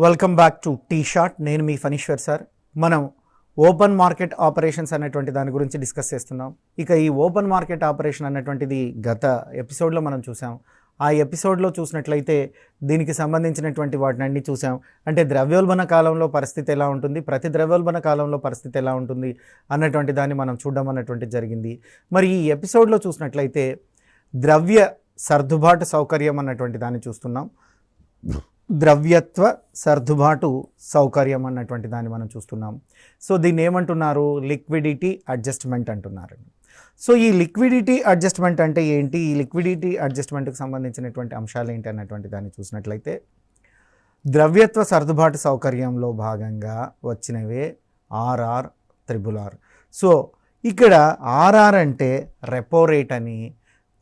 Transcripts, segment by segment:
Welcome back to T shot. నేను మీ Phaneeshwar sir. మనం ఓపెన్ మార్కెట్ ఆపరేషన్స్ అనేటువంటి దాని గురించి డిస్కస్ చేస్తున్నాం. ఇక ఈ ఓపెన్ మార్కెట్ ఆపరేషన్ అన్నటువంటిది గత ఎపిసోడ్లో మనం చూసాం. ఆ ఎపిసోడ్లో చూసినట్లయితే దీనికి సంబంధించినటువంటి వాటిని చూసాం. అంటే ద్రవ్యోల్బణ కాలంలో పరిస్థితి ఎలా ఉంటుంది, ప్రతి ద్రవ్యోల్బణ కాలంలో పరిస్థితి ఎలా ఉంటుంది అన్నటువంటి దాన్ని మనం చూడడం అన్నటువంటి జరిగింది. మరి ఈ ఎపిసోడ్లో చూసినట్లయితే ద్రవ్య సర్దుబాటు సౌకర్యం అన్నటువంటి దాన్ని చూస్తున్నాం. ద్రవ్యత్వ సర్దుబాటు సౌకర్యం అన్నటువంటి దాన్ని మనం చూస్తున్నాం. సో దీన్ని ఏమంటున్నారు? లిక్విడిటీ అడ్జస్ట్మెంట్ అంటున్నారు. సో ఈ లిక్విడిటీ అడ్జస్ట్మెంట్ అంటే ఏంటి, ఈ లిక్విడిటీ అడ్జస్ట్మెంట్కి సంబంధించినటువంటి అంశాలు ఏంటి అన్నటువంటి దాన్ని చూసినట్లయితే ద్రవ్యత్వ సర్దుబాటు సౌకర్యంలో భాగంగా వచ్చినవే ఆర్ఆర్, త్రిబుల్ ఆర్. సో ఇక్కడ ఆర్ఆర్ అంటే రెపో రేట్ అని,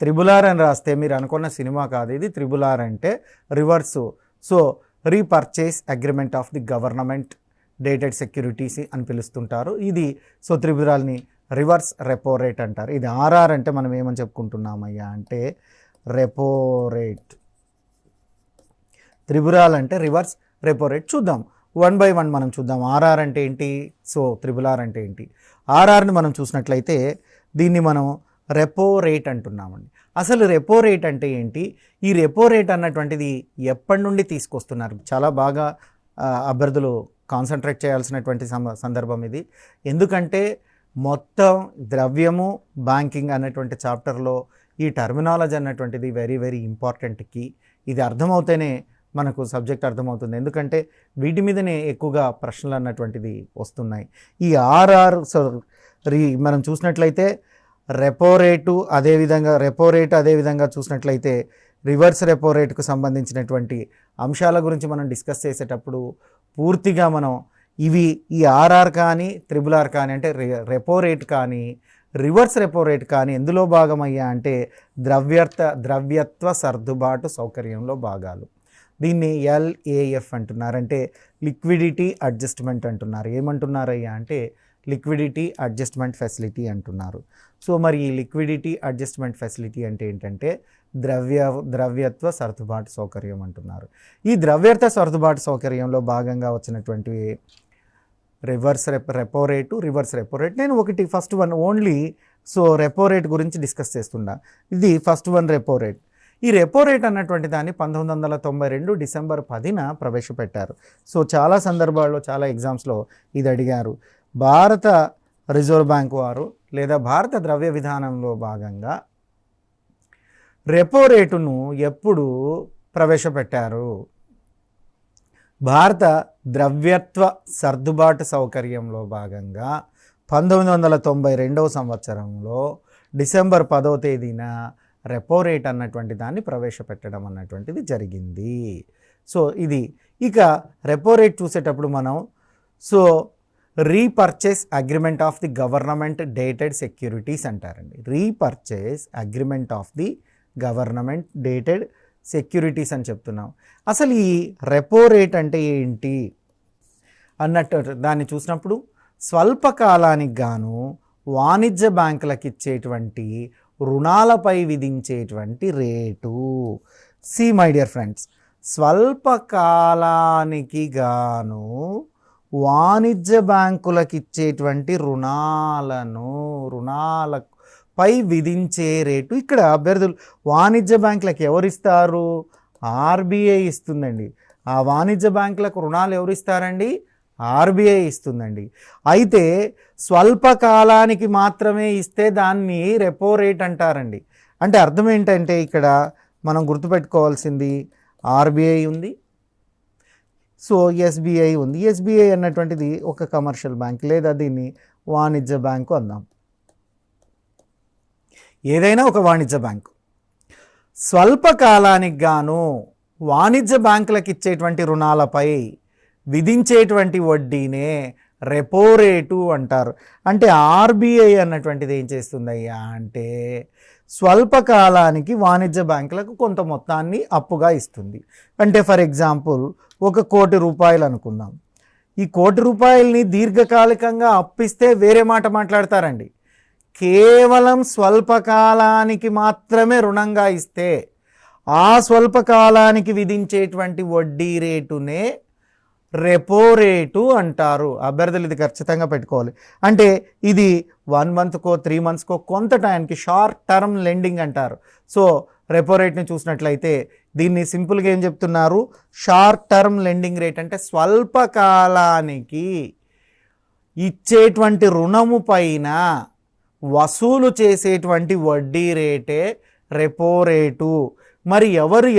త్రిబుల్ ఆర్ అని రాస్తే మీరు అనుకున్న సినిమా కాదు ఇది. త్రిబుల్ ఆర్ అంటే reverse. So repurchase agreement of the government dated securities అని పిలుస్తుంటారు ఇది. సో త్రిబుల్ ఆర్ని రివర్స్ రెపో రేట్ అంటారు. ఇది ఆర్ఆర్ అంటే మనం ఏమని చెప్పుకుంటున్నామయ్యా అంటే రెపో రేట్. త్రిబుల్ ఆర్ అంటే రివర్స్ రెపో రేట్. చూద్దాం వన్ బై వన్ మనం చూద్దాం. ఆర్ఆర్ అంటే ఏంటి, సో త్రిబుల్ ఆర్ అంటే ఏంటి. ఆర్ఆర్ని మనం చూసినట్లయితే దీన్ని మనం రెపో రేట్ అంటున్నామండి. అసలు రెపో రేట్ అంటే ఏంటి, ఈ రెపో రేట్ అన్నటువంటిది ఎప్పటి నుండి తీసుకొస్తున్నారు? చాలా బాగా అభ్యర్థులు కాన్సన్ట్రేట్ చేయాల్సినటువంటి సందర్భం ఇది. ఎందుకంటే మొత్తం ద్రవ్యము బ్యాంకింగ్ అన్నటువంటి చాప్టర్లో ఈ టర్మినాలజీ అన్నటువంటిది వెరీ వెరీ ఇంపార్టెంట్కి. ఇది అర్థమవుతేనే మనకు సబ్జెక్ట్ అర్థమవుతుంది. ఎందుకంటే వీటి మీదనే ఎక్కువగా ప్రశ్నలు అన్నటువంటిది వస్తున్నాయి. ఈ ఆర్ఆర్ మనం చూసినట్లయితే రెపో రేటు అదేవిధంగా చూసినట్లయితే రివర్స్ రెపో రేటుకు సంబంధించినటువంటి అంశాల గురించి మనం డిస్కస్ చేసేటప్పుడు పూర్తిగా మనం ఈ ఆర్ఆర్ కానీ త్రిబుల్ ఆర్ కానీ అంటే రెపో రేట్ కానీ రివర్స్ రెపో రేట్ కానీ ఎందులో భాగమయ్యా అంటే ద్రవ్యత్వ సర్దుబాటు సౌకర్యంలో భాగాలు. దీన్ని LAF అంటున్నారు, అంటే లిక్విడిటీ అడ్జస్ట్మెంట్ అంటున్నారు. ఏమంటున్నారయ్యా అంటే లిక్విడిటీ అడ్జస్ట్మెంట్ ఫెసిలిటీ అంటున్నారు. సో మరి ఈ లిక్విడిటీ అడ్జస్ట్మెంట్ ఫెసిలిటీ అంటే ఏంటంటే ద్రవ్యత్వ సర్దుబాటు సౌకర్యం అంటున్నారు. ఈ ద్రవ్యత్వ సర్దుబాటు సౌకర్యంలో భాగంగా వచ్చినటువంటి reverse repo rate, reverse repo rate. నేను ఒకటి first one only repo rate గురించి డిస్కస్ చేస్తున్నా. ఇది ఫస్ట్ వన్ రెపో రేట్. ఈ రెపో రేట్ అన్నటువంటి దాన్ని 1992 డిసెంబర్ 10న ప్రవేశపెట్టారు. సో చాలా సందర్భాల్లో చాలా ఎగ్జామ్స్లో ఇది అడిగారు. భారత రిజర్వ్ బ్యాంక్ వారు లేదా భారత ద్రవ్య విధానంలో భాగంగా రెపో రేటును ఎప్పుడు ప్రవేశపెట్టారు? భారత ద్రవ్యత్వ సర్దుబాటు సౌకర్యంలో భాగంగా 1992 సంవత్సరంలో డిసెంబర్ 10వ తేదీన రెపో రేట్ అన్నటువంటి దాన్ని ప్రవేశపెట్టడం అన్నటువంటిది జరిగింది. సో ఇది ఇక రెపో రేట్ చూసేటప్పుడు మనం repurchase agreement of the government dated securities అంటారండి. Repurchase agreement of the government dated securities అని చెప్తున్నాం. అసలు ఈ రెపో రేట్ అంటే ఏంటి అన్నట్టు దాన్ని చూసినప్పుడు స్వల్పకాలానికి గాను వాణిజ్య బ్యాంకులకు ఇచ్చేటువంటి రుణాలపై విధించేటువంటి rate. See my dear friends, స్వల్పకాలానికి గాను వాణిజ్య బ్యాంకులకు ఇచ్చేటువంటి రుణాలపై విధించే రేటు. ఇక్కడ అభ్యర్థులు వాణిజ్య బ్యాంకులకు ఎవరిస్తారు? RBI ఇస్తుందండి. ఆ వాణిజ్య బ్యాంకులకు రుణాలు ఎవరు ఇస్తారండి? RBI ఇస్తుందండి. అయితే స్వల్పకాలానికి మాత్రమే ఇస్తే దాన్ని రెపో రేట్ అంటారండి. అంటే అర్థం ఏంటంటే ఇక్కడ మనం గుర్తుపెట్టుకోవాల్సింది RBI ఉంది, సో SBI ఉంది. SBI అన్నటువంటిది ఒక కమర్షియల్ బ్యాంక్ లేదా దీన్ని వాణిజ్య బ్యాంకు అందాం. ఏదైనా ఒక వాణిజ్య బ్యాంకు స్వల్పకాలానికి గాను వాణిజ్య బ్యాంకులకు ఇచ్చేటువంటి రుణాలపై విధించేటువంటి వడ్డీనే రెపో రేటు అంటారు. అంటే RBI అన్నటువంటిది ఏం చేస్తుందయ్యా అంటే స్వల్పకాలానికి వాణిజ్య బ్యాంకులకు కొంత మొత్తాన్ని అప్పుగా ఇస్తుంది. అంటే ఫర్ ఎగ్జాంపుల్ ఒక ₹1,00,00,000 అనుకుందాం. ఈ ₹1,00,00,000ని దీర్ఘకాలికంగా అప్పిస్తే వేరే మాట మాట్లాడతారండి. కేవలం స్వల్పకాలానికి మాత్రమే రుణంగా ఇస్తే ఆ స్వల్పకాలానికి విధించేటువంటి వడ్డీ రేటునే రెపో రేటు అంటారు. అభ్యర్థులు ఇది ఖచ్చితంగా పెట్టుకోవాలి. అంటే ఇది 1 మంత్కో 3 మంత్స్కో కొంత టైంకి షార్ట్ టర్మ్ లెండింగ్ అంటారు. సో రెపో రేట్ని చూసినట్లయితే దీన్ని సింపుల్గా ఏం చెప్తున్నారు, షార్ట్ టర్మ్ లెండింగ్ రేట్ అంటే స్వల్పకాలానికి ఇచ్చేటువంటి రుణము పైన వసూలు చేసేటువంటి వడ్డీ రేటే రెపో రేటు. మరి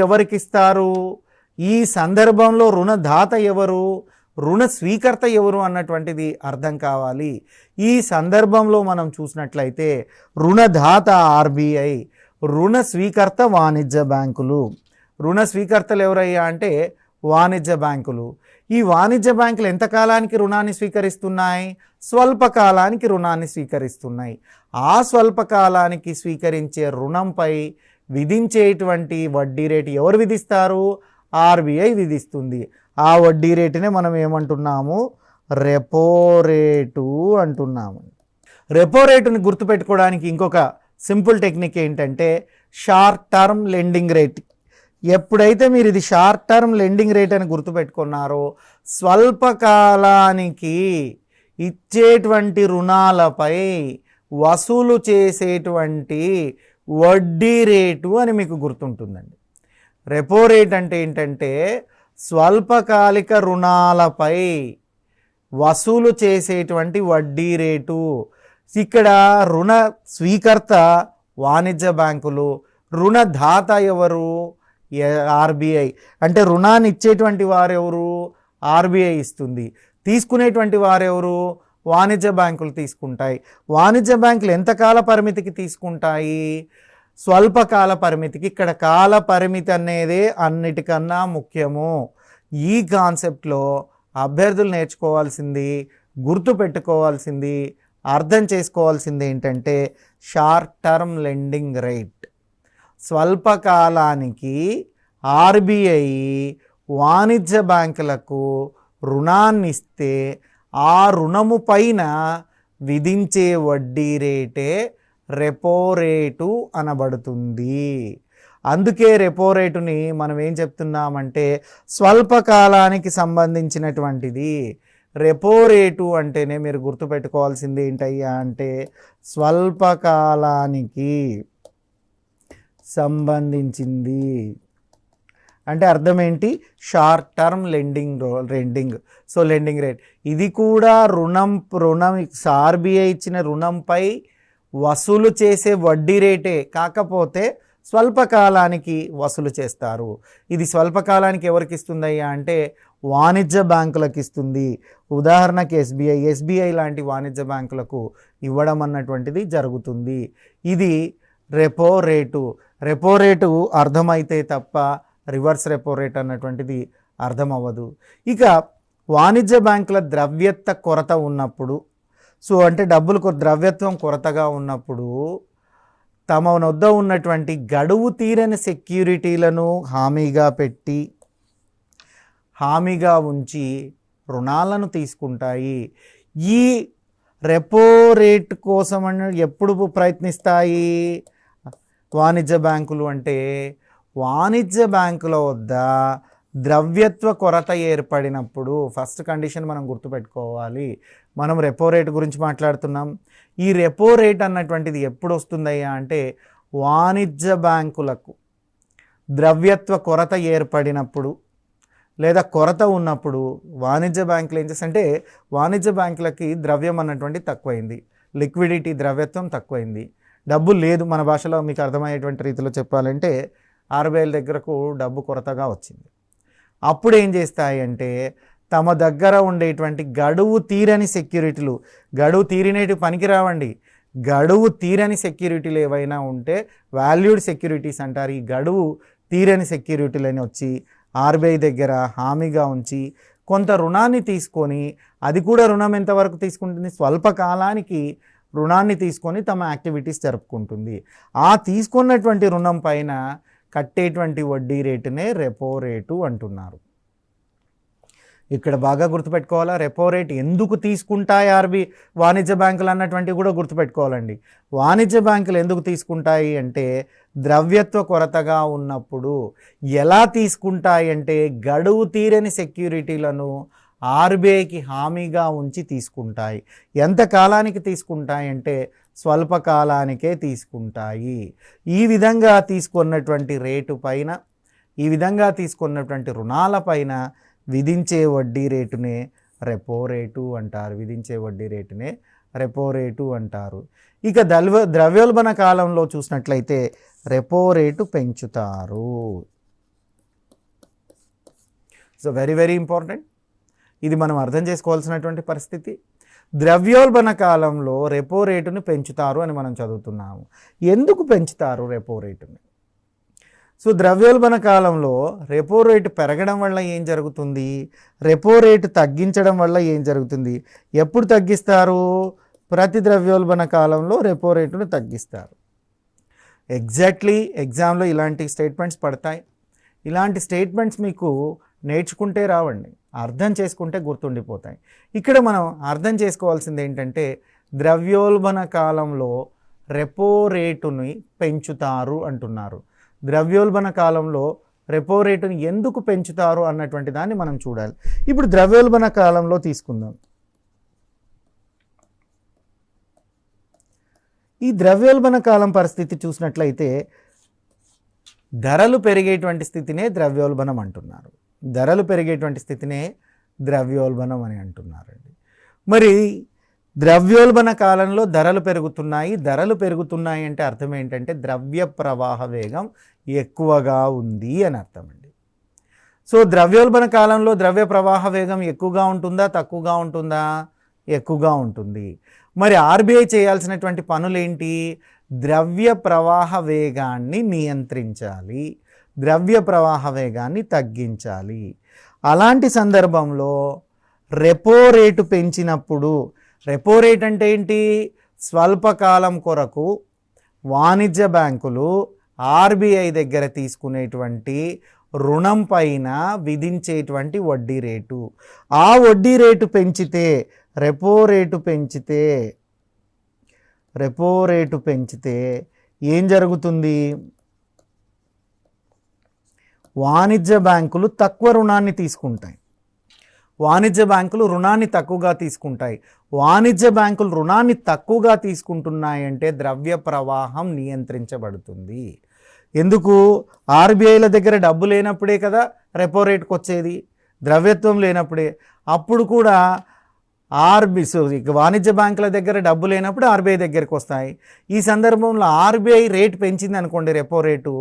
ఎవరికి ఇస్తారు, ఈ సందర్భంలో రుణదాత ఎవరు, రుణ స్వీకర్త ఎవరు అన్నటువంటిది అర్థం కావాలి. ఈ సందర్భంలో మనం చూసినట్లయితే రుణదాత ఆర్బీఐ, రుణ స్వీకర్త వాణిజ్య బ్యాంకులు. రుణ స్వీకర్తలు ఎవరయ్యా అంటే వాణిజ్య బ్యాంకులు. ఈ వాణిజ్య బ్యాంకులు ఎంతకాలానికి రుణాన్ని స్వీకరిస్తున్నాయి, స్వల్పకాలానికి రుణాన్ని స్వీకరిస్తున్నాయి. ఆ స్వల్పకాలానికి స్వీకరించే రుణంపై విధించేటువంటి వడ్డీ రేటు ఎవరు విధిస్తారు, ఆర్బీఐ విధిస్తుంది. ఆ వడ్డీ రేటునే మనం ఏమంటున్నాము, రెపో రేటు అంటున్నాము. రెపో రేటుని గుర్తుపెట్టుకోవడానికి ఇంకొక సింపుల్ టెక్నిక్ ఏంటంటే షార్ట్ టర్మ్ లెండింగ్ రేట్. ఎప్పుడైతే మీరు ఇది షార్ట్ టర్మ్ లెండింగ్ రేట్ అని గుర్తుపెట్టుకున్నారో స్వల్పకాలానికి ఇచ్చేటువంటి రుణాలపై వసూలు చేసేటువంటి వడ్డీ రేటు అని మీకు గుర్తుంటుందండి. రెపో రేట్ అంటే ఏంటంటే స్వల్పకాలిక రుణాలపై వసూలు చేసేటువంటి వడ్డీ రేటు. ఇక్కడ రుణ స్వీకర్త వాణిజ్య బ్యాంకులు, రుణదాత ఎవరు, ఆర్బీఐ. అంటే రుణాన్ని ఇచ్చేటువంటి వారెవరు, ఆర్బీఐ ఇస్తుంది. తీసుకునేటువంటి వారెవరు, వాణిజ్య బ్యాంకులు తీసుకుంటాయి. వాణిజ్య బ్యాంకులు ఎంతకాల పరిమితికి తీసుకుంటాయి, స్వల్పకాల పరిమితికి. ఇక్కడ కాల పరిమితి అనేది అన్నిటికన్నా ముఖ్యము. ఈ కాన్సెప్ట్లో అభ్యర్థులు నేర్చుకోవాల్సింది, గుర్తుపెట్టుకోవాల్సింది, అర్థం చేసుకోవాల్సింది ఏంటంటే షార్ట్ టర్మ్ లెండింగ్ రేట్. స్వల్పకాలానికి ఆర్బీఐ వాణిజ్య బ్యాంకులకు రుణాన్ని ఇస్తే ఆ రుణము పైన విధించే వడ్డీ రేటే రెపో రేటు అనబడుతుంది. అందుకే రెపో రేటుని మనం ఏం చెప్తున్నామంటే స్వల్పకాలానికి సంబంధించినటువంటిది. రెపో రేటు అంటేనే మీరు గుర్తుపెట్టుకోవాల్సింది ఏంటయ్యా అంటే స్వల్పకాలానికి సంబంధించింది. అంటే అర్థం ఏంటి, short term lending. So lending rate ఇది కూడా రుణం ఆర్బీఐ ఇచ్చిన రుణంపై వసూలు చేసే వడ్డీ రేటే, కాకపోతే స్వల్పకాలానికి వసూలు చేస్తారు. ఇది స్వల్పకాలానికి ఎవరికి ఇస్తుందయ్యా అంటే వాణిజ్య బ్యాంకులకు ఇస్తుంది. ఉదాహరణకి ఎస్బీఐ లాంటి వాణిజ్య బ్యాంకులకు ఇవ్వడం అన్నటువంటిది జరుగుతుంది. ఇది రెపో రేటు. రెపో రేటు అర్థమైతే తప్ప రివర్స్ రెపో రేట్ అన్నటువంటిది అర్థం అవ్వదు. ఇక వాణిజ్య బ్యాంకుల ద్రవ్యత్వ కొరత ఉన్నప్పుడు, సో అంటే ద్రవ్యత్వం కొరతగా ఉన్నప్పుడు తమ వద్ద ఉన్నటువంటి గడువు తీరని సెక్యూరిటీలను హామీగా ఉంచి రుణాలను తీసుకుంటాయి. ఈ రెపో రేట్ కోసం ఎప్పుడు ప్రయత్నిస్తాయి వాణిజ్య బ్యాంకులు అంటే వాణిజ్య బ్యాంకుల వద్ద ద్రవ్యత్వ కొరత ఏర్పడినప్పుడు. ఫస్ట్ కండిషన్ మనం గుర్తుపెట్టుకోవాలి. మనం రెపో రేట్ గురించి మాట్లాడుతున్నాం. ఈ రెపో రేట్ అన్నటువంటిది ఎప్పుడు వస్తుందయ్యా అంటే వాణిజ్య బ్యాంకులకు ద్రవ్యత్వ కొరత ఏర్పడినప్పుడు లేదా కొరత ఉన్నప్పుడు వాణిజ్య బ్యాంకులు ఏం చేస్తాయంటే, వాణిజ్య బ్యాంకులకి ద్రవ్యం అన్నటువంటి తక్కువైంది, లిక్విడిటీ ద్రవ్యత్వం తక్కువైంది, డబ్బు లేదు. మన భాషలో మీకు అర్థమయ్యేటువంటి రీతిలో చెప్పాలంటే ఆర్బీఐ దగ్గరకు డబ్బు కొరతగా వచ్చింది. అప్పుడు ఏం చేస్తాయి అంటే తమ దగ్గర ఉండేటువంటి గడువు తీరని సెక్యూరిటీలు, గడువు తీరినేటివి పనికిరావండి, గడువు తీరని సెక్యూరిటీలు ఏవైనా ఉంటే వాల్యూడ్ సెక్యూరిటీస్ అంటారు. ఈ గడువు తీరని సెక్యూరిటీలని వచ్చి ఆర్బీఐ దగ్గర హామీగా ఉంచి కొంత రుణాన్ని తీసుకొని, అది కూడా రుణం ఎంతవరకు తీసుకుంటుంది, స్వల్పకాలానికి రుణాన్ని తీసుకొని తమ యాక్టివిటీస్ జరుపుకుంటుంది. ఆ తీసుకున్నటువంటి రుణం పైన కట్టేటువంటి వడ్డీ రేటునే రెపో రేటు అంటున్నారు. ఇక్కడ బాగా గుర్తుపెట్టుకోవాలా, రెపో రేట్ ఎందుకు తీసుకుంటాయి వాణిజ్య బ్యాంకులు అన్నటువంటివి కూడా గుర్తుపెట్టుకోవాలండి. వాణిజ్య బ్యాంకులు ఎందుకు తీసుకుంటాయి అంటే ద్రవ్యత్వ కొరతగా ఉన్నప్పుడు. ఎలా తీసుకుంటాయి అంటే గడువు తీరని సెక్యూరిటీలను ఆర్బీఐకి హామీగా ఉంచి తీసుకుంటాయి. ఎంత కాలానికి తీసుకుంటాయి అంటే స్వల్పకాలానికే తీసుకుంటాయి. ఈ విధంగా తీసుకున్నటువంటి రేటు పైన, ఈ విధంగా తీసుకున్నటువంటి రుణాల పైన విధించే వడ్డీ రేటునే రెపో రేటు అంటారు. విధించే వడ్డీ రేటునే రెపో రేటు అంటారు. ఇక ద్రవ్యోల్బణ కాలంలో చూసినట్లయితే రెపో రేటు పెంచుతారు. So very very important. ఇది మనం అర్థం చేసుకోవాల్సినటువంటి పరిస్థితి. ద్రవ్యోల్బణ కాలంలో రెపో రేటును పెంచుతారు అని మనం చదువుతున్నాము. ఎందుకు పెంచుతారు రెపో రేటుని? సో ద్రవ్యోల్బణ కాలంలో రెపో రేటు పెరగడం వల్ల ఏం జరుగుతుంది, రెపో రేటు తగ్గించడం వల్ల ఏం జరుగుతుంది? ఎప్పుడు తగ్గిస్తారు? ప్రతి ద్రవ్యోల్బణ కాలంలో రెపో రేటును తగ్గిస్తారు. ఎగ్జాక్ట్లీ ఎగ్జామ్లో ఇలాంటి స్టేట్మెంట్స్ పడతాయి. ఇలాంటి స్టేట్మెంట్స్ మీకు నేర్చుకుంటే రావండి, అర్థం చేసుకుంటే గుర్తుండిపోతాయి. ఇక్కడ మనం అర్థం చేసుకోవాల్సింది ఏంటంటే ద్రవ్యోల్బణ కాలంలో రెపో రేటుని పెంచుతారు అంటున్నారు. ద్రవ్యోల్బణ కాలంలో రెపో రేటుని ఎందుకు పెంచుతారు అన్నటువంటి దాన్ని మనం చూడాలి. ఇప్పుడు ద్రవ్యోల్బణ కాలంలో తీసుకుందాం. ఈ ద్రవ్యోల్బణ కాలం పరిస్థితి చూసినట్లయితే ధరలు పెరిగేటువంటి స్థితినే ద్రవ్యోల్బణం అంటున్నారు. ధరలు పెరిగేటువంటి స్థితినే ద్రవ్యోల్బణం అని అంటున్నారండి. మరి ద్రవ్యోల్బణ కాలంలో ధరలు పెరుగుతున్నాయి. ధరలు పెరుగుతున్నాయి అంటే అర్థం ఏంటంటే ద్రవ్య ప్రవాహ వేగం ఎక్కువగా ఉంది అని అర్థం అండి. సో ద్రవ్యోల్బణ కాలంలో ద్రవ్య ప్రవాహ వేగం ఎక్కువగా ఉంటుందా, తక్కువగా ఉంటుందా? ఎక్కువగా ఉంటుంది. మరి ఆర్బీఐ చేయాల్సినటువంటి పనులేంటి? ద్రవ్య ప్రవాహ వేగాన్ని నియంత్రించాలి, ద్రవ్య ప్రవాహ వేగాన్ని తగ్గించాలి. అలాంటి సందర్భంలో రెపో రేటు పెంచినప్పుడు, రెపో రేట్ అంటే ఏంటి? స్వల్పకాలం కొరకు వాణిజ్య బ్యాంకులు ఆర్బీఐ దగ్గర తీసుకునేటువంటి రుణం పైన విధించేటువంటి వడ్డీ రేటు. ఆ వడ్డీ రేటు పెంచితే, రెపో రేటు పెంచితే ఏం జరుగుతుంది? వాణిజ్య బ్యాంకులు తక్కువ రుణాన్ని తీసుకుంటాయి. వాణిజ్య బ్యాంకులు రుణాన్ని తక్కువగా తీసుకుంటాయి. వాణిజ్య బ్యాంకులు రుణాన్ని తక్కువగా తీసుకుంటున్నాయంటే ద్రవ్య ప్రవాహం నియంత్రించబడుతుంది. ఎందుకు? ఆర్బీఐల దగ్గర డబ్బు లేనప్పుడే కదా రెపో రేట్కి వచ్చేది, ద్రవ్యత్వం లేనప్పుడే. అప్పుడు కూడా వాణిజ్య బ్యాంకుల దగ్గర డబ్బు లేనప్పుడు ఆర్బీఐ దగ్గరికి వస్తాయి. ఈ సందర్భంలో ఆర్బీఐ రేటు పెంచింది అనుకోండి, రెపో రేటు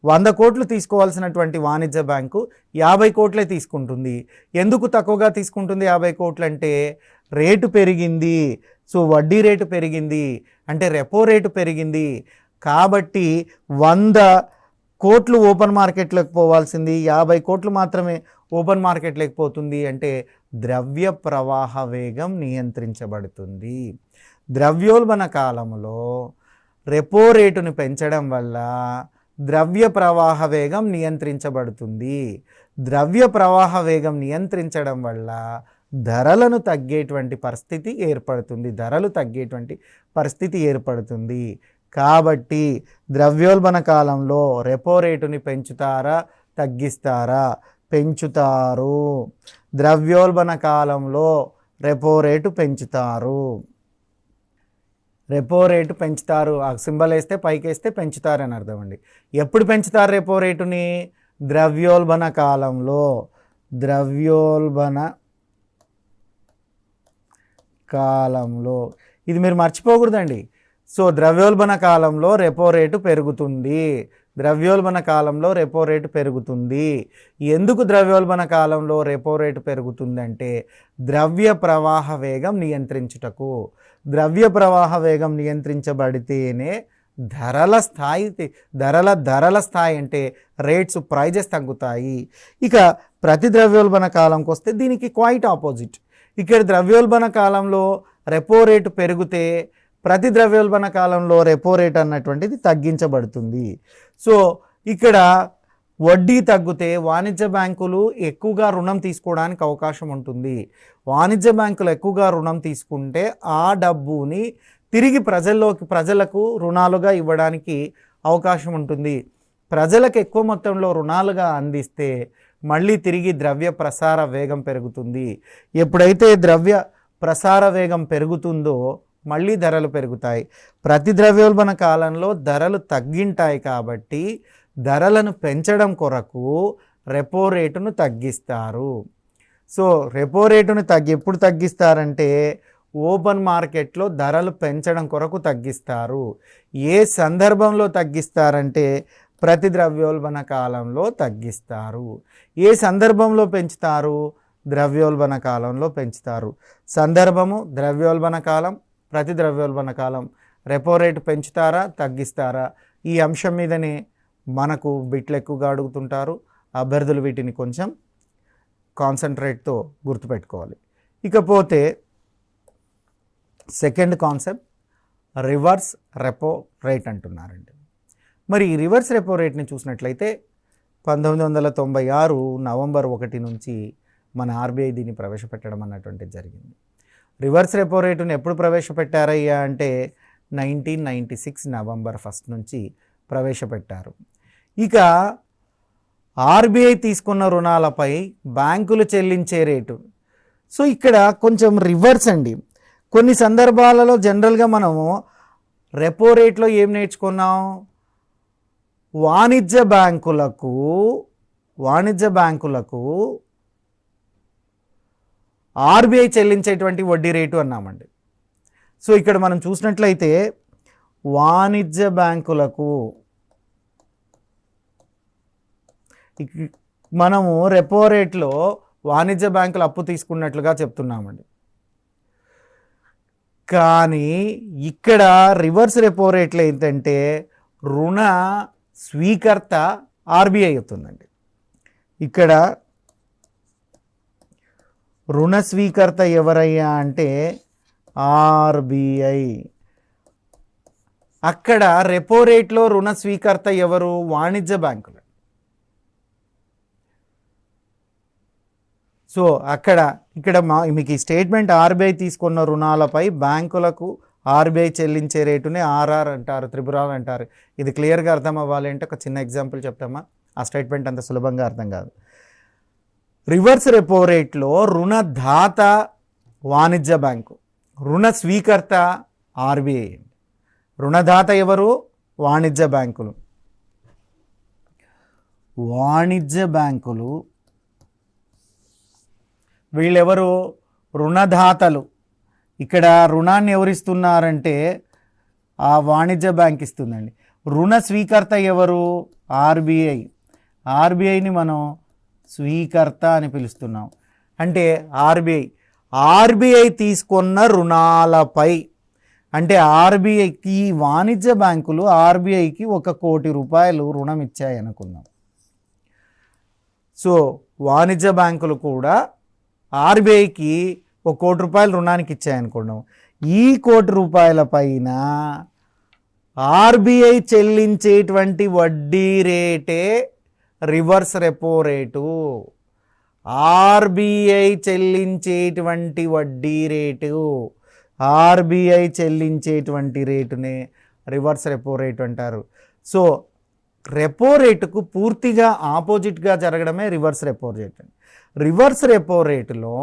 100 కోట్లు తీసుకోవాల్సినటువంటి వాణిజ్య బ్యాంకు 50 కోట్లే తీసుకుంటుంది. ఎందుకు తక్కువగా తీసుకుంటుంది 50 కోట్లు అంటే? రేటు పెరిగింది. సో వడ్డీ రేటు పెరిగింది అంటే రెపో రేటు పెరిగింది. కాబట్టి 100 కోట్లు ఓపెన్ మార్కెట్లోకి పోవాల్సింది 50 కోట్లు మాత్రమే ఓపెన్ మార్కెట్లోకి పోతుంది. అంటే ద్రవ్య ప్రవాహ వేగం నియంత్రించబడుతుంది. ద్రవ్యోల్బణ కాలంలో రెపో రేటును పెంచడం వల్ల ద్రవ్య ప్రవాహ వేగం నియంత్రించబడుతుంది. ద్రవ్య ప్రవాహ వేగం నియంత్రించడం వల్ల ధరలను తగ్గేటువంటి పరిస్థితి ఏర్పడుతుంది. కాబట్టి ద్రవ్యోల్బణ కాలంలో రెపో రేటుని పెంచుతారా, తగ్గిస్తారా? పెంచుతారు. ద్రవ్యోల్బణ కాలంలో రెపో రేటు పెంచుతారు. రెపో రేటు పెంచుతారు. ఆ సింబల్ వేస్తే పైకి వేస్తే పెంచుతారని అర్థం అండి. ఎప్పుడు పెంచుతారు రెపో రేటుని? ద్రవ్యోల్బణ కాలంలో. ఇది మీరు మర్చిపోకూడదండి. సో ద్రవ్యోల్బణ కాలంలో రెపో రేటు పెరుగుతుంది. ద్రవ్యోల్బణ కాలంలో రెపో రేటు పెరుగుతుంది. ఎందుకు ద్రవ్యోల్బణ కాలంలో రెపో రేటు పెరుగుతుందంటే ద్రవ్య ప్రవాహ వేగం నియంత్రించుటకు. ద్రవ్య ప్రవాహ వేగం నియంత్రించబడితేనే ధరల స్థాయి అంటే రేట్స్, ప్రైజెస్ తగ్గుతాయి. ఇక ప్రతి ద్రవ్యోల్బణ కాలంకి వస్తే దీనికి క్వైట్ ఆపోజిట్. ఇక్కడ ద్రవ్యోల్బణ కాలంలో రెపో రేటు పెరిగితే ప్రతి ద్రవ్యోల్బణ కాలంలో రెపో రేట్ అన్నటువంటిది తగ్గించబడుతుంది. సో ఇక్కడ వడ్డీ తగ్గితే వాణిజ్య బ్యాంకులు ఎక్కువగా రుణం తీసుకోవడానికి అవకాశం ఉంటుంది. వాణిజ్య బ్యాంకులు ఎక్కువగా రుణం తీసుకుంటే ఆ డబ్బుని తిరిగి ప్రజలకు రుణాలుగా ఇవ్వడానికి అవకాశం ఉంటుంది. ప్రజలకు ఎక్కువ మొత్తంలో రుణాలుగా అందిస్తే మళ్ళీ తిరిగి ద్రవ్య ప్రసార వేగం పెరుగుతుంది. ఎప్పుడైతే ద్రవ్య ప్రసార వేగం పెరుగుతుందో మళ్ళీ ధరలు పెరుగుతాయి. ప్రతి ద్రవ్యోల్బణ కాలంలో ధరలు తగ్గింటాయి కాబట్టి ధరలను పెంచడం కొరకు రెపో రేటును తగ్గిస్తారు. సో రెపో రేటును ఎప్పుడు తగ్గిస్తారంటే ఓపెన్ మార్కెట్లో ధరలు పెంచడం కొరకు తగ్గిస్తారు. ఏ సందర్భంలో తగ్గిస్తారంటే ప్రతి ద్రవ్యోల్బణ కాలంలో తగ్గిస్తారు. ఏ సందర్భంలో పెంచుతారు? ద్రవ్యోల్బణ కాలంలో పెంచుతారు. సందర్భము ద్రవ్యోల్బణ కాలం, ప్రతి ద్రవ్యోల్బణ కాలం. రెపో రేటు పెంచుతారా తగ్గిస్తారా? ఈ అంశం మీదనే మనకు బిట్లు ఎక్కువగా అడుగుతుంటారు. అభ్యర్థులు వీటిని కొంచెం కాన్సన్ట్రేట్తో గుర్తుపెట్టుకోవాలి. ఇకపోతే second concept reverse repo rate అంటున్నారండి. మరి ఈ రివర్స్ రెపో రేట్ని చూసినట్లయితే 1996 నవంబర్ 1 నుంచి మన ఆర్బీఐ దీన్ని ప్రవేశపెట్టడం అన్నటువంటిది జరిగింది. రివర్స్ రెపో రేటును ఎప్పుడు ప్రవేశపెట్టారయ్యా అంటే 1996 నవంబర్ 1 నుంచి ప్రవేశపెట్టారు. ఇక ఆర్బీఐ తీసుకున్న రుణాలపై బ్యాంకులు చెల్లించే రేటు. సో ఇక్కడ కొంచెం రివర్స్ అండి. కొన్ని సందర్భాలలో జనరల్గా మనము రెపో రేట్లో ఏం నేర్చుకున్నాం? వాణిజ్య బ్యాంకులకు ఆర్బీఐ చెల్లించేటువంటి వడ్డీ రేటు అన్నామండి. సో ఇక్కడ మనం చూసినట్లయితే వాణిజ్య బ్యాంకులకు మనము రెపో రేట్లో వాణిజ్య బ్యాంకులు అప్పు తీసుకున్నట్లుగా చెప్తున్నామండి. కానీ ఇక్కడ రివర్స్ రెపో రేట్లో ఏంటంటే రుణ స్వీకర్త ఆర్బీఐ అవుతుందండి. ఇక్కడ రుణ స్వీకర్త ఎవరయ్యా అంటే ఆర్బీఐ. అక్కడ రెపో రేట్లో రుణ స్వీకర్త ఎవరు? వాణిజ్య బ్యాంకులు. సో ఇక్కడ మీకు ఈ స్టేట్మెంట్ ఆర్బీఐ తీసుకున్న రుణాలపై బ్యాంకులకు ఆర్బీఐ చెల్లించే రేటునే ఆర్ఆర్ అంటారు, త్రిపురార్ అంటారు. ఇది క్లియర్గా అర్థం అవ్వాలి అంటే ఒక చిన్న ఎగ్జాంపుల్ చెప్తామా? ఆ స్టేట్మెంట్ అంత సులభంగా అర్థం కాదు. రివర్స్ రెపో రేట్లో రుణదాత వాణిజ్య బ్యాంకు, రుణ స్వీకర్త ఆర్బీఐ. రుణదాత ఎవరు? వాణిజ్య బ్యాంకులు. వాణిజ్య బ్యాంకులు వీళ్ళెవరు? రుణదాతలు. ఇక్కడ రుణాన్ని ఎవరిస్తున్నారంటే ఆ వాణిజ్య బ్యాంక్ ఇస్తుందండి. రుణ స్వీకర్త ఎవరు? ఆర్బీఐ. ఆర్బీఐని మనం స్వీకర్త అని పిలుస్తున్నాం. అంటే ఆర్బీఐ తీసుకున్న రుణాలపై, అంటే ఆర్బీఐకి వాణిజ్య బ్యాంకులు ఆర్బీఐకి 1 కోటి రూపాయలు రుణం ఇచ్చాయి అనుకుందాం. సో వాణిజ్య బ్యాంకులు కూడా ఆర్బీఐకి 1 కోటి రూపాయలు రుణానికి ఇచ్చాయనుకున్నాం. ఈ 1 కోటి రూపాయల పైన ఆర్బీఐ చెల్లించేటువంటి వడ్డీ రేటే రివర్స్ రెపో రేటు. ఆర్బీఐ చెల్లించేటువంటి వడ్డీ రేటు, ఆర్బీఐ చెల్లించేటువంటి రేటునే రివర్స్ రెపో రేటు అంటారు. సో రెపో రేటుకు పూర్తిగా ఆపోజిట్గా జరగడమే reverse repo rate. Reverse repo రేటులో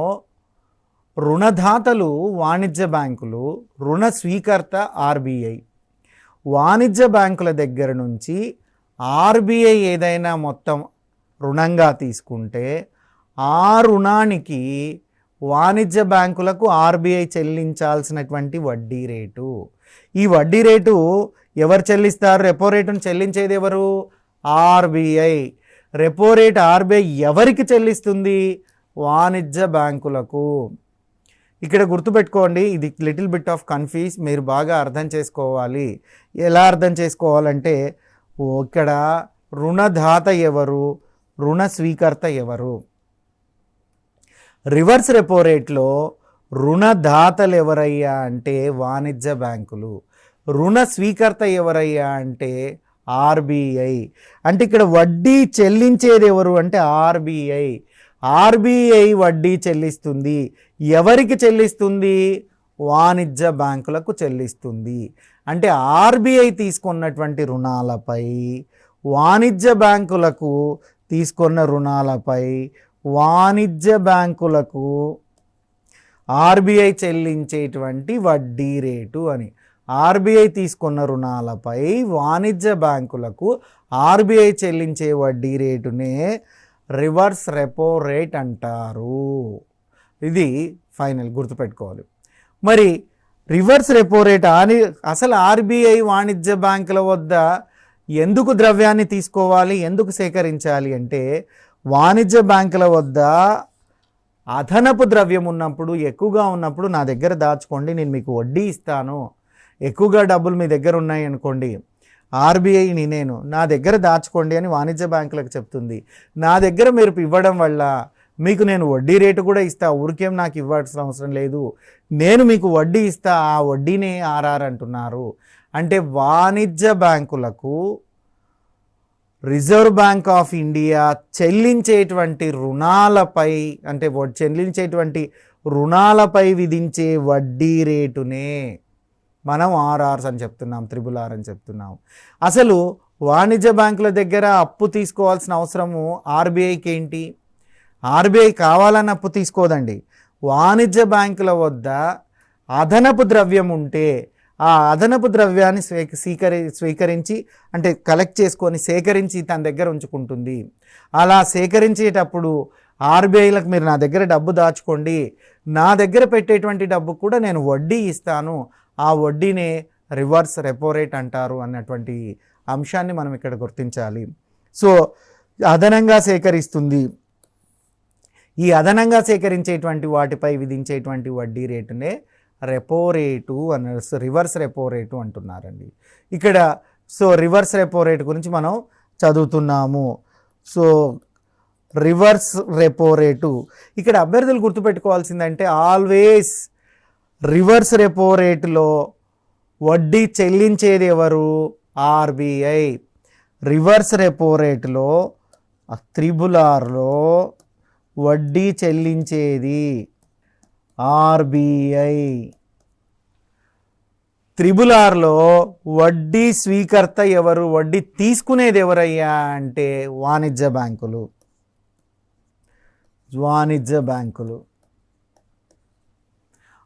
రుణదాతలు వాణిజ్య బ్యాంకులు, రుణ స్వీకర్త ఆర్బీఐ. వాణిజ్య బ్యాంకుల దగ్గర నుంచి ఆర్బీఐ ఏదైనా మొత్తం రుణంగా తీసుకుంటే ఆ రుణానికి వాణిజ్య బ్యాంకులకు ఆర్బీఐ చెల్లించాల్సినటువంటి వడ్డీ రేటు. ఈ వడ్డీ రేటు ఎవరు చెల్లిస్తారు? రెపో రేటును చెల్లించేది ఎవరు? ఆర్బీఐ. రెపో రేట్ ఆర్బీఐ ఎవరికి చెల్లిస్తుంది? వాణిజ్య బ్యాంకులకు. ఇక్కడ గుర్తుపెట్టుకోండి, ఇది లిటిల్ బిట్ ఆఫ్ కన్ఫ్యూజ్, మీరు బాగా అర్థం చేసుకోవాలి. ఎలా అర్థం చేసుకోవాలంటే ఇక్కడ రుణదాత ఎవరు, రుణ స్వీకర్త ఎవరు? రివర్స్ రెపో రేట్లో రుణదాతలు ఎవరయ్యా అంటే వాణిజ్య బ్యాంకులు, రుణ స్వీకర్త ఎవరయ్యా అంటే ఆర్బీఐ. అంటే ఇక్కడ వడ్డీ చెల్లించేది ఎవరు అంటే ఆర్బీఐ. ఆర్బీఐ వడ్డీ చెల్లిస్తుంది. ఎవరికి చెల్లిస్తుంది? వాణిజ్య బ్యాంకులకు చెల్లిస్తుంది. అంటే ఆర్బీఐ తీసుకున్నటువంటి రుణాలపై వాణిజ్య బ్యాంకులకు తీసుకున్న రుణాలపై వాణిజ్య బ్యాంకులకు ఆర్బీఐ చెల్లించేటువంటి వడ్డీ రేటు అని. ఆర్బీఐ తీసుకున్న రుణాలపై వాణిజ్య బ్యాంకులకు ఆర్బీఐ చెల్లించే వడ్డీ రేటునే రివర్స్ రెపో రేట్ అంటారు. ఇది ఫైనల్ గుర్తుపెట్టుకోవాలి. మరి రివర్స్ రెపో రేట్ అని అసలు ఆర్బీఐ వాణిజ్య బ్యాంకుల వద్ద ఎందుకు ద్రవ్యాన్ని తీసుకోవాలి, ఎందుకు సేకరించాలి అంటే, వాణిజ్య బ్యాంకుల వద్ద అదనపు ద్రవ్యం ఉన్నప్పుడు, ఎక్కువగా ఉన్నప్పుడు నా దగ్గర దాచుకోండి, నేను మీకు వడ్డీ ఇస్తాను. ఎక్కువగా డబ్బులు మీ దగ్గర ఉన్నాయి అనుకోండి, ఆర్బీఐని నేను నా దగ్గర దాచుకోండి అని వాణిజ్య బ్యాంకులకు చెప్తుంది. నా దగ్గర మీరు ఇవ్వడం వల్ల మీకు నేను వడ్డీ రేటు కూడా ఇస్తా, ఊరికేం నాకు ఇవ్వాల్సిన అవసరం లేదు, నేను మీకు వడ్డీ ఇస్తా, ఆ వడ్డీనే ఆర్ఆర్ అంటున్నారు. అంటే వాణిజ్య బ్యాంకులకు రిజర్వ్ బ్యాంక్ ఆఫ్ ఇండియా చెల్లించేటువంటి రుణాలపై, అంటే చెల్లించేటువంటి రుణాలపై విధించే వడ్డీ రేటునే మనం ఆర్ఆర్స్ అని చెప్తున్నాం, త్రిబుల్ ఆర్ అని చెప్తున్నాం. అసలు వాణిజ్య బ్యాంకుల దగ్గర అప్పు తీసుకోవాల్సిన అవసరము ఆర్బీఐకి ఏంటి? ఆర్బీఐ కావాలని అప్పు తీసుకోదండి. వాణిజ్య బ్యాంకుల వద్ద అదనపు ద్రవ్యం ఉంటే ఆ అదనపు ద్రవ్యాన్ని స్వీకరించి అంటే కలెక్ట్ చేసుకొని సేకరించి తన దగ్గర ఉంచుకుంటుంది. అలా సేకరించేటప్పుడు ఆర్బీఐలకు మీరు నా దగ్గర డబ్బు దాచుకోండి, నా దగ్గర పెట్టేటువంటి డబ్బు కూడా నేను వడ్డీ ఇస్తాను, ఆ వడ్డీనే రివర్స్ రెపో రేట్ అంటారు అన్నటువంటి అంశాన్ని మనం ఇక్కడ గుర్తించాలి. సో అదనంగా సేకరిస్తుంది, ఈ అదనంగా సేకరించేటువంటి వాటిపై విధించేటువంటి వడ్డీ రేటునే రెపో రేటు అని, రివర్స్ రెపో రేటు అంటున్నారండి ఇక్కడ. సో రివర్స్ రెపో రేటు గురించి మనం చదువుతున్నాము. సో రివర్స్ రెపో రేటు ఇక్కడ అభ్యర్థులు గుర్తుపెట్టుకోవాల్సిందంటే, ఆల్వేస్ రివర్స్ రెపో రేటులో వడ్డీ చెల్లించేది ఎవరు? ఆర్బీఐ. రివర్స్ రెపో రేటులో త్రిబుల్ ఆర్లో వడ్డీ చెల్లించేది ఆర్బీఐ. త్రిబుల్ ఆర్లో వడ్డీ స్వీకర్త ఎవరు, వడ్డీ తీసుకునేది ఎవరయ్యా అంటే వాణిజ్య బ్యాంకులు. వాణిజ్య బ్యాంకులు.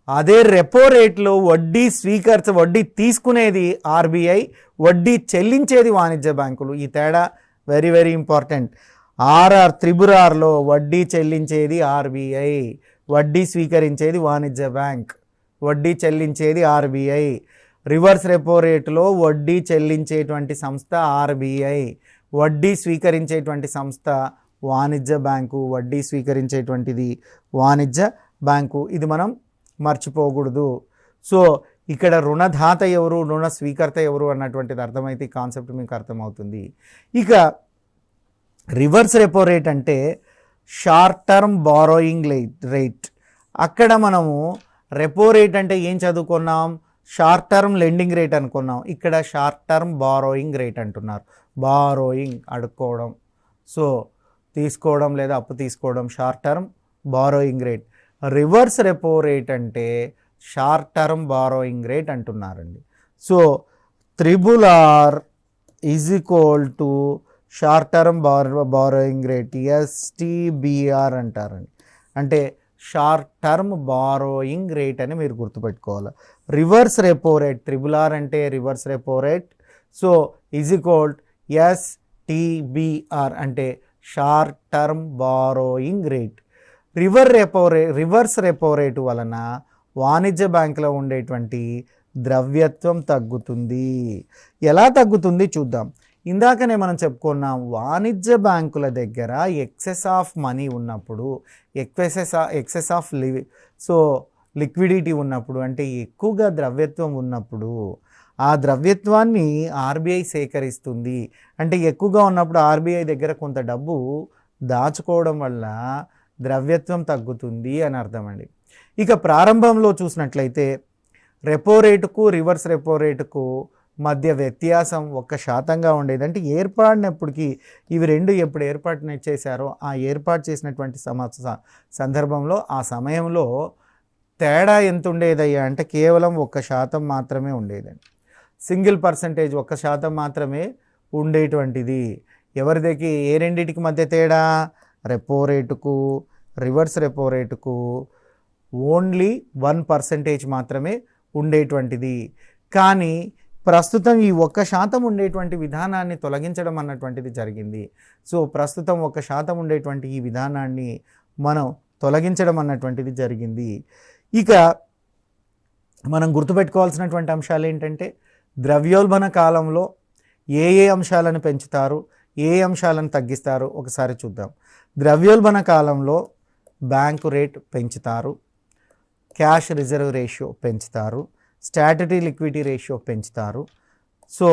అదే రెపో రేట్లో వడ్డీ వడ్డీ తీసుకునేది ఆర్బీఐ, వడ్డీ చెల్లించేది వాణిజ్య బ్యాంకులు. ఈ తేడా very very important. RR triple ఆర్లో వడ్డీ చెల్లించేది ఆర్బీఐ, వడ్డీ స్వీకరించేది వాణిజ్య బ్యాంక్, వడ్డీ చెల్లించేది ఆర్బీఐ. రివర్స్ రెపో రేటులో వడ్డీ చెల్లించేటువంటి సంస్థ ఆర్బీఐ, వడ్డీ స్వీకరించేటువంటి సంస్థ వాణిజ్య బ్యాంకు, వడ్డీ స్వీకరించేటువంటిది వాణిజ్య బ్యాంకు. ఇది మనం మర్చిపోకూడదు. సో ఇక్కడ రుణదాత ఎవరు, రుణ స్వీకర్త ఎవరు అన్నటువంటిది అర్థమైతే ఈ కాన్సెప్ట్ మీకు అర్థమవుతుంది. ఇక రివర్స్ రెపో రేట్ అంటే షార్ట్ టర్మ్ బారోయింగ్ రేట్. అక్కడ మనము రెపో రేట్ అంటే ఏం చదువుకున్నాం? షార్ట్ టర్మ్ లెండింగ్ రేట్ అనుకున్నాం. ఇక్కడ షార్ట్ టర్మ్ బారోయింగ్ రేట్ అంటున్నారు. బారోయింగ్ అడుక్కోవడం, సో తీసుకోవడం లేదా అప్పు తీసుకోవడం, short term borrowing rate. Reverse repo rate అంటే షార్ట్ టర్మ్ బారోయింగ్ రేట్ అంటున్నారండి. So triple R is equal to short term borrowing rate, STBR అంటారండి. అంటే షార్ట్ టర్మ్ బారోయింగ్ రేట్ అని మీరు గుర్తుపెట్టుకోవాలి. Reverse repo rate, triple R అంటే reverse repo rate, so is equal STBR అంటే short term borrowing rate. Reverse repo rate వలన వాణిజ్య బ్యాంకులో ఉండేటువంటి ద్రవ్యత్వం తగ్గుతుంది. ఎలా తగ్గుతుంది చూద్దాం. ఇందాకనే మనం చెప్పుకున్నాం, వాణిజ్య బ్యాంకుల దగ్గర ఎక్సెస్ ఆఫ్ మనీ ఉన్నప్పుడు, ఎక్సెస్ ఆఫ్ లిక్విడిటీ ఉన్నప్పుడు, అంటే ఎక్కువగా ద్రవ్యత్వం ఉన్నప్పుడు ఆ ద్రవ్యత్వాన్ని ఆర్బీఐ సేకరిస్తుంది. అంటే ఎక్కువగా ఉన్నప్పుడు ఆర్బీఐ దగ్గర కొంత డబ్బు దాచుకోవడం వల్ల ద్రవ్యత్వం తగ్గుతుంది అని అర్థం అండి. ఇక ప్రారంభంలో చూసినట్లయితే రెపో రేటుకు రివర్స్ రెపో రేటుకు మధ్య వ్యత్యాసం 1% ఉండేది. అంటే ఏర్పడినప్పటికీ ఇవి రెండు ఎప్పుడు ఏర్పాటు చేశారో ఆ ఏర్పాటు చేసినటువంటి సందర్భంలో ఆ సమయంలో తేడా ఎంత ఉండేదయ్యా అంటే కేవలం 1% మాత్రమే ఉండేదండి. సింగిల్ పర్సెంటేజ్ 1% మాత్రమే ఉండేటువంటిది. ఎవరిదికి ఏ రెండింటికి మధ్య తేడా? రెపో రేటుకు రివర్స్ రెపో రేటుకు ఓన్లీ 1% మాత్రమే ఉండేటువంటిది. కానీ ప్రస్తుతం ఈ 1% ఉండేటువంటి విధానాన్ని తొలగించడం అన్నటువంటిది జరిగింది. సో ప్రస్తుతం 1% ఉండేటువంటి ఈ విధానాన్ని మనం తొలగించడం అన్నటువంటిది జరిగింది. ఇక మనం గుర్తుపెట్టుకోవాల్సినటువంటి అంశాలు ఏంటంటే ద్రవ్యోల్బణ కాలంలో ఏ ఏ అంశాలను పెంచుతారు, ఏ అంశాలను తగ్గిస్తారు ఒకసారి చూద్దాం. ద్రవ్యోల్బణ కాలంలో బ్యాంకు రేట్ పెంచుతారు, క్యాష్ రిజర్వ్ రేషియో పెంచుతారు, స్టాట్యుటరీ లిక్విడిటీ రేషియో పెంచుతారు, సో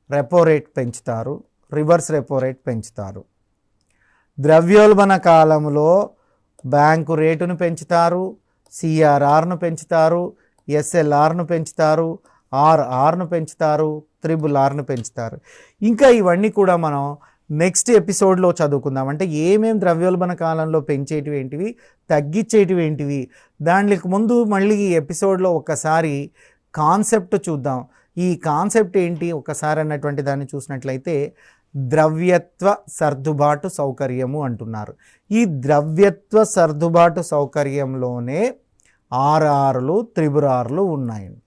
రెపో రేట్ పెంచుతారు, రివర్స్ రెపో రేట్ పెంచుతారు. ద్రవ్యోల్బణ కాలంలో బ్యాంకు రేటును పెంచుతారు, సిఆర్ఆర్ను పెంచుతారు, ఎస్ఎల్ఆర్ను పెంచుతారు, ఆర్ఆర్ను పెంచుతారు, త్రిబుల్-ఆర్ను పెంచుతారు. ఇంకా ఇవన్నీ కూడా మనం నెక్స్ట్ ఎపిసోడ్లో చదువుకుందాం. అంటే ఏమేం ద్రవ్యోల్బణ కాలంలో పెంచేటివి ఏంటివి, తగ్గించేటివి ఏంటివి, దానికి ముందు మళ్ళీ ఈ ఎపిసోడ్లో ఒకసారి కాన్సెప్ట్ చూద్దాం. ఈ కాన్సెప్ట్ ఏంటి ఒకసారి అన్నటువంటి దాన్ని చూసినట్లయితే ద్రవ్యత్వ సర్దుబాటు సౌకర్యము అంటున్నారు. ఈ ద్రవ్యత్వ సర్దుబాటు సౌకర్యంలోనే ఆర్ఆర్లు త్రిబుల్-ఆర్లు ఉన్నాయండి.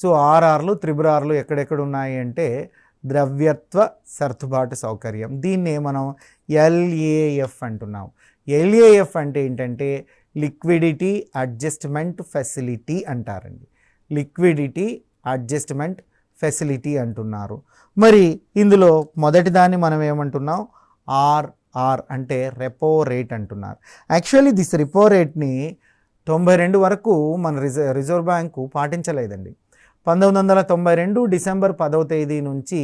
సో ఆర్ఆర్లు త్రిబుల్-ఆర్లు ఎక్కడెక్కడ ఉన్నాయి అంటే ద్రవ్యత్వ సర్దుబాటు సౌకర్యం, దీన్నే మనం ఎల్ఏఎఫ్ అంటున్నాం. ఎల్ఏఎఫ్ అంటే ఏంటంటే లిక్విడిటీ అడ్జస్ట్మెంట్ ఫెసిలిటీ అంటారండి. లిక్విడిటీ అడ్జస్ట్మెంట్ ఫెసిలిటీ అంటున్నారు. మరి ఇందులో మొదటి దాన్ని మనం ఏమంటున్నాం, ఆర్ఆర్ అంటే రెపో రేట్ అంటున్నారు. యాక్చువల్లీ దిస్ రెపో రేట్ని 92 వరకు మన రిజర్వ్ బ్యాంకు పాటించలేదండి. 1992 డిసెంబర్ 10వ తేదీ నుంచి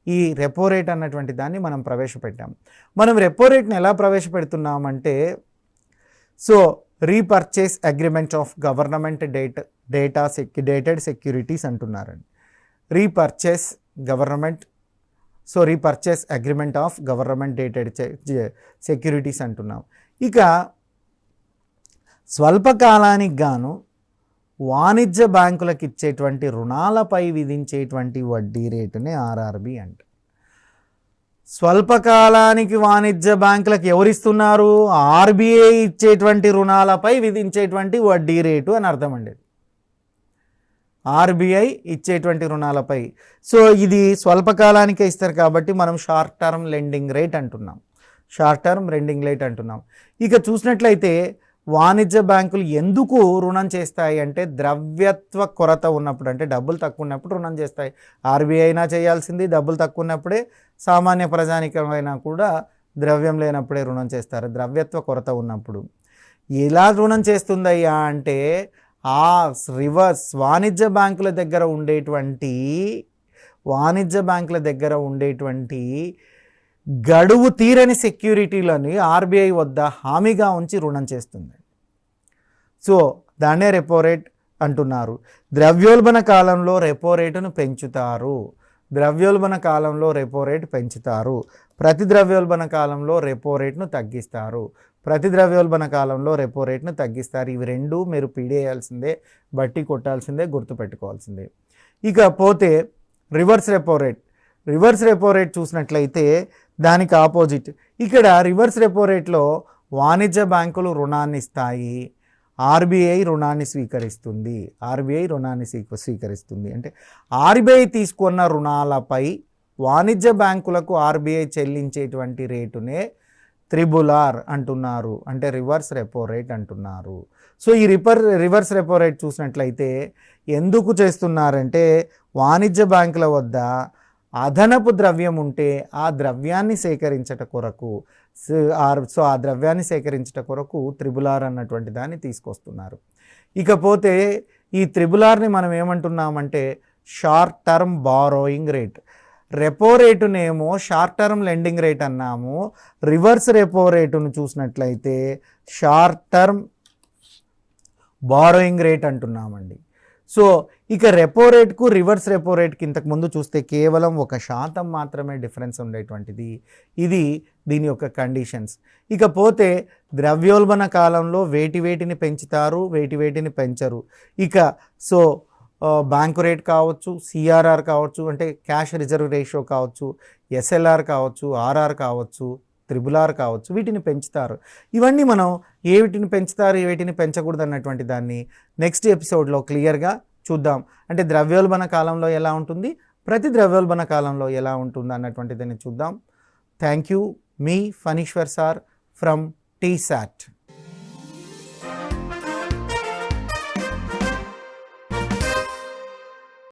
ఈ రెపో రేట్ అన్నటువంటి దాన్ని మనం ప్రవేశపెట్టాం. మనం రెపో రేట్ని ఎలా ప్రవేశపెడుతున్నామంటే, so repurchase agreement of government dated securities అంటున్నారండి. Repurchase agreement of government dated securities అంటున్నాం. ఇక స్వల్పకాలానికి గాను వాణిజ్య బ్యాంకులకు ఇచ్చేటువంటి రుణాలపై విధించేటువంటి వడ్డీ రేటునే ఆర్ఆర్బి అంట. స్వల్పకాలానికి వాణిజ్య బ్యాంకులకు ఎవరిస్తున్నారు? ఆర్బీఐ ఇచ్చేటువంటి రుణాలపై విధించేటువంటి వడ్డీ రేటు అని అర్థం అండి. ఆర్బీఐ ఇచ్చేటువంటి రుణాలపై. సో ఇది స్వల్పకాలానికే ఇస్తారు కాబట్టి మనం షార్ట్ టర్మ్ లెండింగ్ రేట్ అంటున్నాం. ఇక చూసినట్లయితే వాణిజ్య బ్యాంకులు ఎందుకు రుణం చేస్తాయి అంటే ద్రవ్యత్వ కొరత ఉన్నప్పుడు, అంటే డబ్బులు తక్కువ ఉన్నప్పుడు రుణం చేస్తాయి. ఆర్బీఐ అయినా చేయాల్సింది, డబ్బులు తక్కువ ఉన్నప్పుడే, సామాన్య ప్రజానికమైనా కూడా ద్రవ్యం లేనప్పుడే రుణం చేస్తారు, ద్రవ్యత్వ కొరత ఉన్నప్పుడు. ఎలా రుణం చేస్తుందయ్యా అంటే ఆ రివర్స్ వాణిజ్య బ్యాంకుల దగ్గర ఉండేటువంటి గడువు తీరని సెక్యూరిటీలని ఆర్బీఐ వద్ద హామీగా ఉంచి రుణం చేస్తుంది. సో దాన్నే రెపో రేట్ అంటున్నారు. ద్రవ్యోల్బణ కాలంలో రెపో రేటును పెంచుతారు. ప్రతి ద్రవ్యోల్బణ కాలంలో రెపో రేట్ను తగ్గిస్తారు. ఇవి రెండు మీరు పీడేయాల్సిందే, బట్టి కొట్టాల్సిందే, గుర్తుపెట్టుకోవాల్సిందే. ఇక పోతే రివర్స్ రెపో రేట్ చూసినట్లయితే దానికి ఆపోజిట్. ఇక్కడ రివర్స్ రెపో రేట్లో వాణిజ్య బ్యాంకులు రుణాన్ని ఇస్తాయి, ఆర్బీఐ రుణాన్ని స్వీకరిస్తుంది. అంటే ఆర్బీఐ తీసుకున్న రుణాలపై వాణిజ్య బ్యాంకులకు ఆర్బీఐ చెల్లించేటువంటి రేటునే త్రిబుల్-ఆర్ అంటున్నారు, అంటే రివర్స్ రెపో రేట్ అంటున్నారు. సో ఈ రివర్స్ రెపో రేట్ చూసినట్లయితే ఎందుకు చేస్తున్నారంటే వాణిజ్య బ్యాంకుల వద్ద అదనపు ద్రవ్యం ఉంటే ఆ ద్రవ్యాన్ని సేకరించట కొరకు త్రిబుల్-ఆర్ అన్నటువంటి దాన్ని తీసుకొస్తున్నారు. ఇకపోతే ఈ త్రిబుల్-ఆర్ని మనం ఏమంటున్నామంటే short term borrowing rate. Repo రేటునేమో షార్ట్ టర్మ్ లెండింగ్ రేట్ అన్నాము, రివర్స్ రెపో రేటును చూసినట్లయితే షార్ట్ టర్మ్ బారోయింగ్ రేట్ అంటున్నామండి. సో ఇక రెపో రేట్కు రివర్స్ రెపో రేట్కి ఇంతకుముందు చూస్తే కేవలం 1% మాత్రమే డిఫరెన్స్ ఉండేటువంటిది. ఇది దీని యొక్క కండిషన్స్. ఇకపోతే ద్రవ్యోల్బణ కాలంలో వేటిని పెంచుతారు, వేటిని పెంచరు. ఇక సో బ్యాంకు రేట్ కావచ్చు, సిఆర్ఆర్ కావచ్చు, అంటే క్యాష్ రిజర్వ్ రేషియో కావచ్చు, ఎస్ఎల్ఆర్ కావచ్చు, ఆర్ఆర్ కావచ్చు, త్రిబుల్ ఆర్ కావచ్చు, వీటిని పెంచుతారు. ఇవన్నీ మనం ఏ వీటిని పెంచుతారు, ఏ వీటిని పెంచకూడదు అన్నటువంటి దాన్ని నెక్స్ట్ ఎపిసోడ్లో క్లియర్గా చూద్దాం. అంటే ద్రవ్యోల్బణ కాలంలో ఎలా ఉంటుంది, ప్రతి ద్రవ్యోల్బణ కాలంలో ఎలా ఉంటుంది అన్నటువంటి దాన్ని చూద్దాం. Thank you. మీ ఫణీశ్వర్ సార్ ఫ్రమ్ TSAT.